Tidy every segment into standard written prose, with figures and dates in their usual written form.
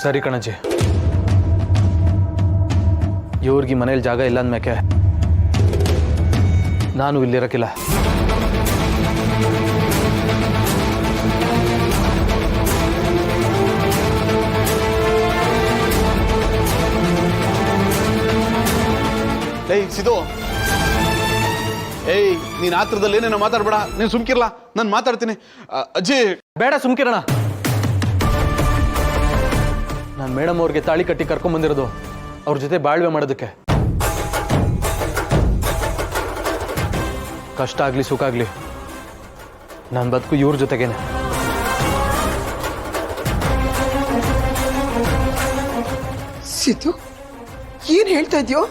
ಸರಿ ಕಣಜ್ಜಿ, ಇವ್ರಿಗೆ ಮನೇಲಿ ಜಾಗ ಇಲ್ಲ ಅಂದ್ಮೇಕೆ ನಾನು ಇಲ್ಲಿರಕ್ಕಿಲ್ಲ. ಏಯ್ ಸಿದು, ಏಯ್ ನೀನ್ ಆತ್ರದಲ್ಲಿ ಏನೇನೋ ಮಾತಾಡ್ಬೇಡ, ನೀನ್ ಸುಮ್ಕಿರ್ಲ, ನಾನು ಮಾತಾಡ್ತೀನಿ. ಅಜ್ಜಿ ಬೇಡ ಸುಮ್ಕಿರಣ. ನಾನು ಮೇಡಮ್ ಅವ್ರಿಗೆ ತಾಳಿ ಕಟ್ಟಿ ಕರ್ಕೊಂಬಂದಿರೋದು ಅವ್ರ ಜೊತೆ ಬಾಳ್ವೆ ಮಾಡೋದಕ್ಕೆ. ಕಷ್ಟ ಆಗ್ಲಿ ಸುಖ ಆಗ್ಲಿ ನನ್ನ ಬದುಕು ಇವ್ರ ಜೊತೆಗೇನೆ. ಸಿದ್ದು, ಏನ್ ಹೇಳ್ತಾ ಇದೆಯೋ?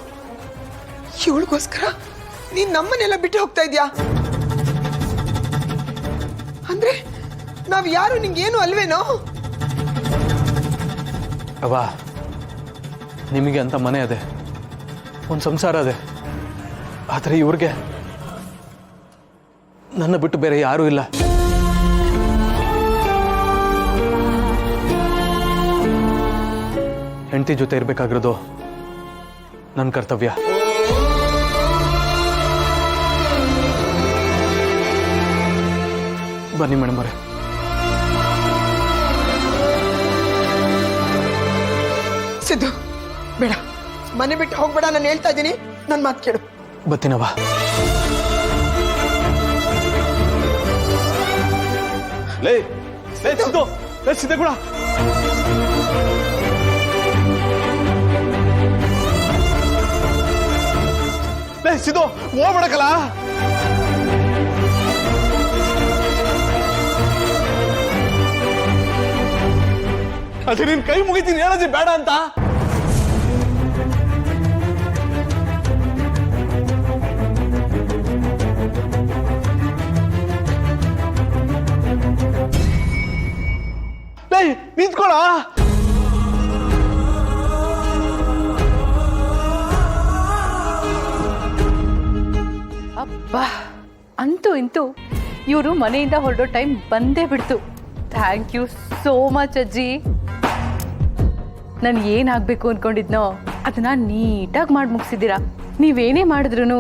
ಇವಳಿಗೋಸ್ಕರ ನೀನ್ ನಮ್ಮನ್ನೆಲ್ಲ ಬಿಟ್ಟು ಹೋಗ್ತಾ ಇದ್ಯಾ? ಅಂದ್ರೆ ನಾವ್ ಯಾರು ನಿಂಗೇನು ಅಲ್ವೇನೋ? ಅವ್ವ, ನಿಮಗೆ ಅಂತ ಮನೆ ಅದೇ, ಒಂದು ಸಂಸಾರ ಅದೇ. ಆದರೆ ಇವ್ರಿಗೆ ನನ್ನ ಬಿಟ್ಟು ಬೇರೆ ಯಾರೂ ಇಲ್ಲ. ಹೆಂಡತಿ ಜೊತೆ ಇರಬೇಕಾಗಿರೋದು ನನ್ನ ಕರ್ತವ್ಯ. ಬನ್ನಿ ಮೇಡಮ್ ಅವರೇ. ಸಿದ್ದು, ಬೇಡ, ಮನೆ ಬಿಟ್ಟು ಹೋಗ್ಬೇಡ. ನಾನು ಹೇಳ್ತಾ ಇದ್ದೀನಿ, ನನ್ನ ಮಾತು ಕೇಳು. ಬತ್ತೀನವ್ವ. ಲೇ ಲೇ ಸಿದ್ದು, ಲೇ ಸಿದ್ದೇಗೌಡ, ಲೇ ಸಿದ್ದು ಹೋಗ್ಬೇಡಕಲ್ಲ. ಅದೇ ನಿನ್ ಕೈ ಮುಗಿತೀನಿ, ಹೇಳಜಿ ಬೇಡ ಅಂತ. ಲೇ ನಿಂತ್ಕೊಳ. ಅಬ್ಬಾ, ಅಂತೂ ಇಂತೂ ಇವರು ಮನೆಯಿಂದ ಹೊರಡೋ ಟೈಮ್ ಬಂದೇ ಬಿಡ್ತು. ಥ್ಯಾಂಕ್ ಯು ಸೋ ಮಚ್ ಅಜ್ಜಿ. ನಾನು ಏನಾಗಬೇಕು ಅಂದ್ಕೊಂಡಿದ್ನೋ ಅದನ್ನ ನೀಟಾಗಿ ಮಾಡಿ ಮುಗಿಸಿದ್ದೀರಾ. ನೀವೇನೇ ಮಾಡಿದ್ರು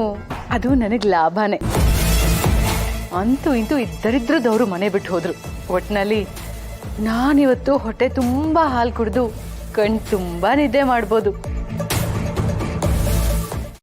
ಅದು ನನಗೆ ಲಾಭನೇ. ಅಂತೂ ಇಂತೂ ಇದ್ದರಿದ್ರದವರು ಮನೆ ಬಿಟ್ಟು ಹೋದ್ರು. ಒಟ್ಟಿನಲ್ಲಿ ನಾನಿವತ್ತು ಹೊಟ್ಟೆ ತುಂಬ ಹಾಲು ಕುಡಿದು ಕಣ್ ತುಂಬ ನಿದ್ದೆ ಮಾಡ್ಬೋದು.